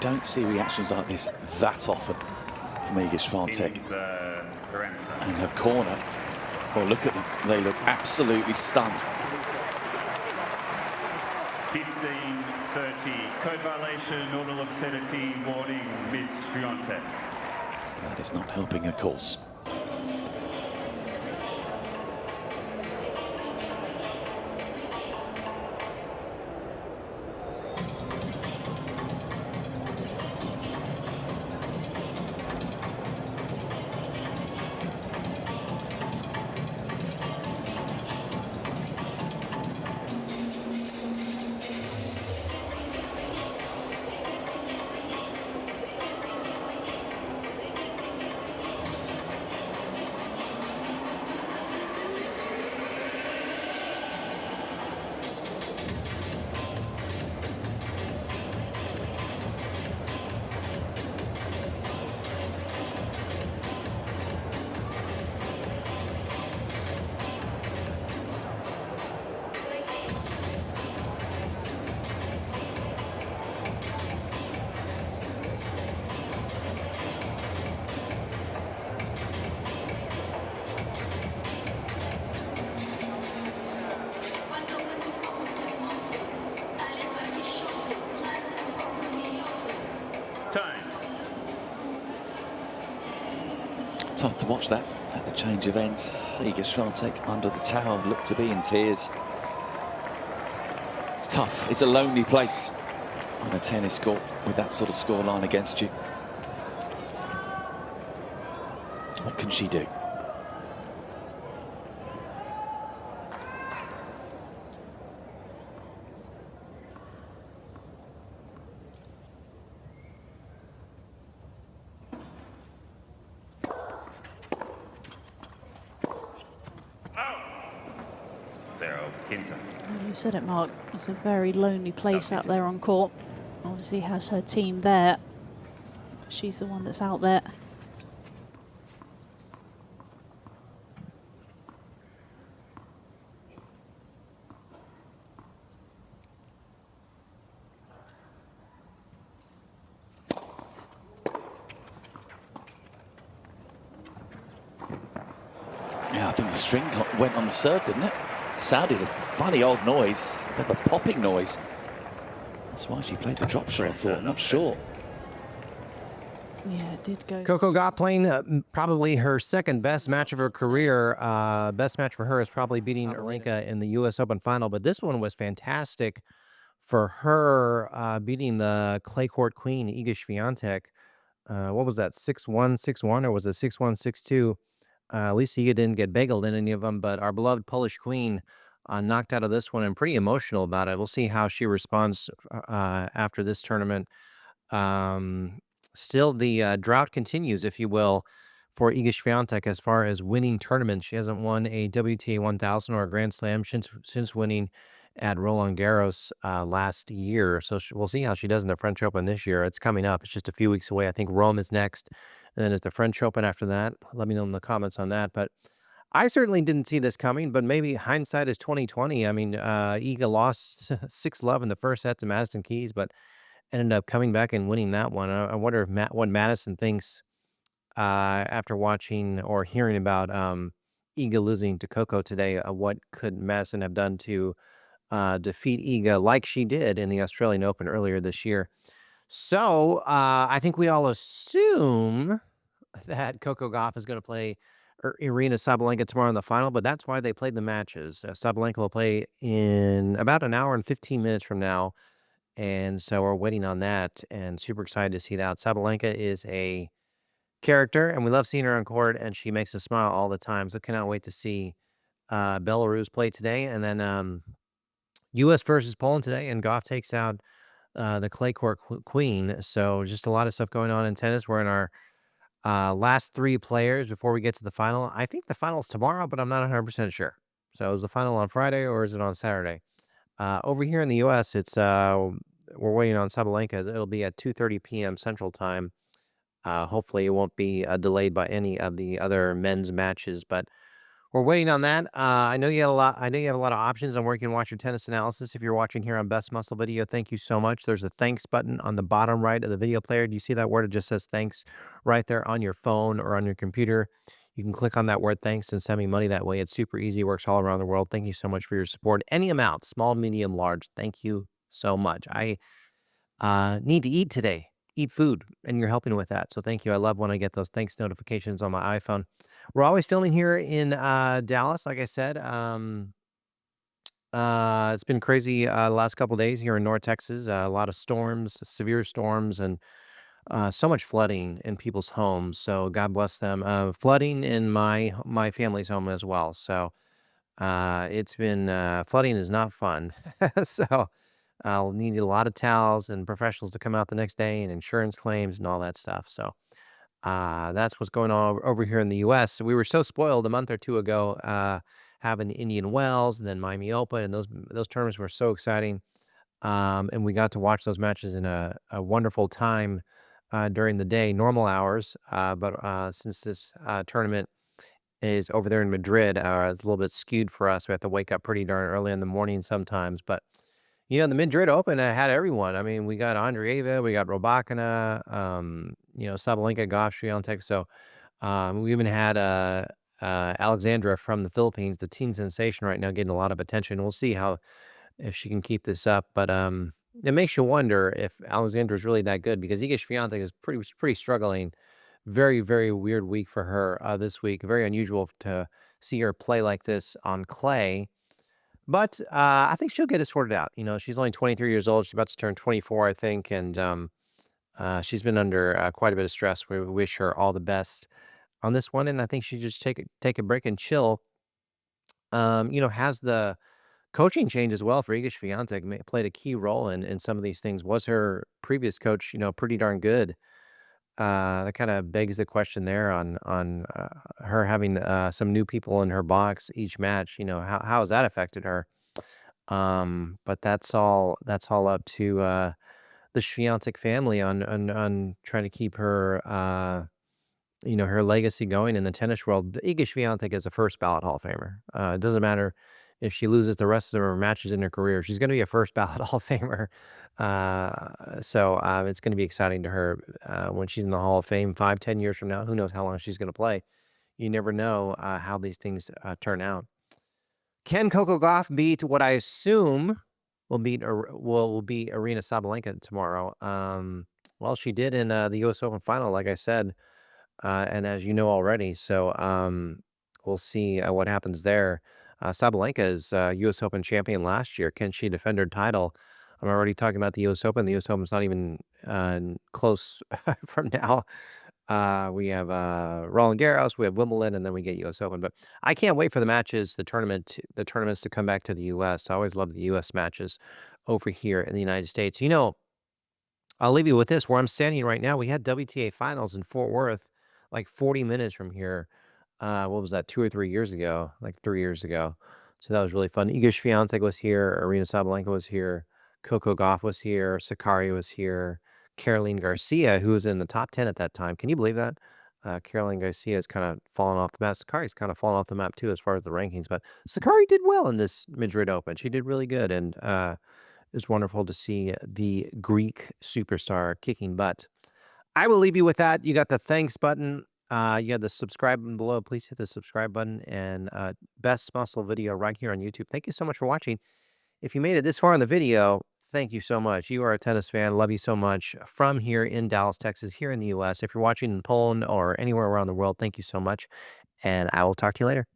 don't see reactions like this that often from Iga Swiatek. And her corner, well, look at them. They look absolutely stunned. 15-30, code violation, order obscenity, warning, Miss Świątek. That is not helping her cause. Time. Tough to watch that at the change of ends. Iga Swiatek under the towel, looked to be in tears. It's tough. It's a lonely place on a tennis court with that sort of scoreline against you. What can she do? You said it, Mark. It's a very lonely place out there on court. Obviously has her team there. She's the one that's out there. Yeah, I think the string went on the serve, didn't it? Sounded a funny old noise, a bit of a popping noise. That's why she played the drop shot, I thought. I'm not sure. Yeah, it did go. Coco Gauff playing probably her second best match of her career. Best match for her is probably beating Erlenka in the U.S. Open final, but this one was fantastic for her, beating the clay court queen, Iga Swiatek. What was that, 6-1, 6-1, or was it 6-1, 6-2? At least Iga didn't get bageled in any of them, but our beloved Polish queen knocked out of this one and pretty emotional about it. We'll see how she responds after this tournament. Still, the drought continues, if you will, for Iga Swiatek as far as winning tournaments. She hasn't won a WTA 1000 or a Grand Slam since winning at Roland Garros last year. So we'll see how she does in the French Open this year. It's coming up. It's just a few weeks away. I think Rome is next. And then it's the French Open after that. Let me know in the comments on that. But I certainly didn't see this coming, but maybe hindsight is 2020. I mean, Iga lost 6-love in the first set to Madison Keys, but ended up coming back and winning that one. I wonder if what Madison thinks after watching or hearing about Iga losing to Coco today. What could Madison have done to defeat Iga like she did in the Australian Open earlier this year? So I think we all assume that Coco Gauff is going to play Irina Sabalenka tomorrow in the final, but that's why they played the matches. Sabalenka will play in about an hour and 15 minutes from now, and so we're waiting on that and super excited to see that. Sabalenka is a character, and we love seeing her on court, and she makes us smile all the time, so cannot wait to see Belarus play today, and then U.S. versus Poland today, and Gauff takes out the clay court queen. So just a lot of stuff going on in tennis. We're in our last three players before we get to the final. I think the final's tomorrow, but I'm not 100% sure. So is the final on Friday or is it on Saturday? Over here in the U.S., it's we're waiting on Sabalenka. It'll be at 2:30 p.m. Central Time. Hopefully it won't be delayed by any of the other men's matches, but we're waiting on that. I know you have a lot. I know you have a lot of options on where you can watch your tennis analysis. If you're watching here on Best Muscle Video, thank you so much. There's a thanks button on the bottom right of the video player. Do you see that word? It just says thanks right there on your phone or on your computer. You can click on that word thanks and send me money that way. It's super easy. Works all around the world. Thank you so much for your support. Any amount, small, medium, large. Thank you so much. I need to eat today, eat food, and you're helping with that. So thank you. I love when I get those thanks notifications on my iPhone. We're always filming here in Dallas, like I said. It's been crazy the last couple days here in North Texas. A lot of storms, severe storms, and so much flooding in people's homes. So God bless them. Flooding in my family's home as well. So it's been flooding is not fun. So I'll need a lot of towels and professionals to come out the next day and insurance claims and all that stuff. So that's what's going on over here in the U.S. We were so spoiled a month or two ago, having Indian Wells and then Miami Open, and those tournaments were so exciting. And we got to watch those matches in a wonderful time during the day, normal hours. But since this tournament is over there in Madrid, it's a little bit skewed for us. We have to wake up pretty darn early in the morning sometimes. But the Madrid Open had everyone. I mean, we got Andreeva, we got Robakina, Sabalenka, Gauff, Świątek. So we even had Alexandra from the Philippines, the teen sensation right now, getting a lot of attention. We'll see if she can keep this up. But it makes you wonder if Alexandra is really that good, because Iga Swiatek is pretty struggling. Very, very weird week for her this week. Very unusual to see her play like this on clay. But I think she'll get it sorted out. She's only 23 years old. She's about to turn 24, I think. And she's been under quite a bit of stress. We wish her all the best on this one. And I think she just take a break and chill. Has the coaching change as well for Iga Swiatek played a key role in some of these things. Was her previous coach, pretty darn good? That kind of begs the question there on her having some new people in her box each match. How has that affected her? But that's all up to the Świątek family on trying to keep her her legacy going in the tennis world. Iga Swiatek is a first ballot Hall of Famer. It doesn't matter if she loses the rest of her matches in her career. She's going to be a first ballot Hall of Famer. So it's going to be exciting to her when she's in the Hall of Fame 5-10 years from now. Who knows how long she's going to play? You never know how these things turn out. Can Coco Gauff beat what I assume will be Arina Sabalenka tomorrow? Well, she did in the U.S. Open final, like I said, and as you know already. So we'll see what happens there. Sabalenka is U.S. Open champion last year. Can she defend her title? I'm already talking about the U.S. Open. The U.S. Open's not even close from now. We have Roland Garros, we have Wimbledon, and then we get U.S. Open. But I can't wait for the matches, the tournaments to come back to the U.S. I always love the U.S. matches over here in the United States. I'll leave you with this. Where I'm standing right now, we had WTA finals in Fort Worth, like 40 minutes from here. What was that, 2 or 3 years ago? Like 3 years ago. So that was really fun. Iga Swiatek was here. Arina Sabalenka was here. Coco Gauff was here. Sakari was here. Caroline Garcia, who was in the top 10 at that time. Can you believe that? Caroline Garcia has kind of fallen off the map. Sakari's kind of fallen off the map too as far as the rankings. But Sakari did well in this Madrid Open. She did really good. And it's wonderful to see the Greek superstar kicking butt. I will leave you with that. You got the thanks button. You have the subscribe button below. Please hit the subscribe button, and Best Muscle Video right here on YouTube. Thank you so much for watching. If you made it this far in the video, thank you so much. You are a tennis fan. Love you so much. From here in Dallas, Texas, here in the U.S. If you're watching in Poland or anywhere around the world, thank you so much. And I will talk to you later.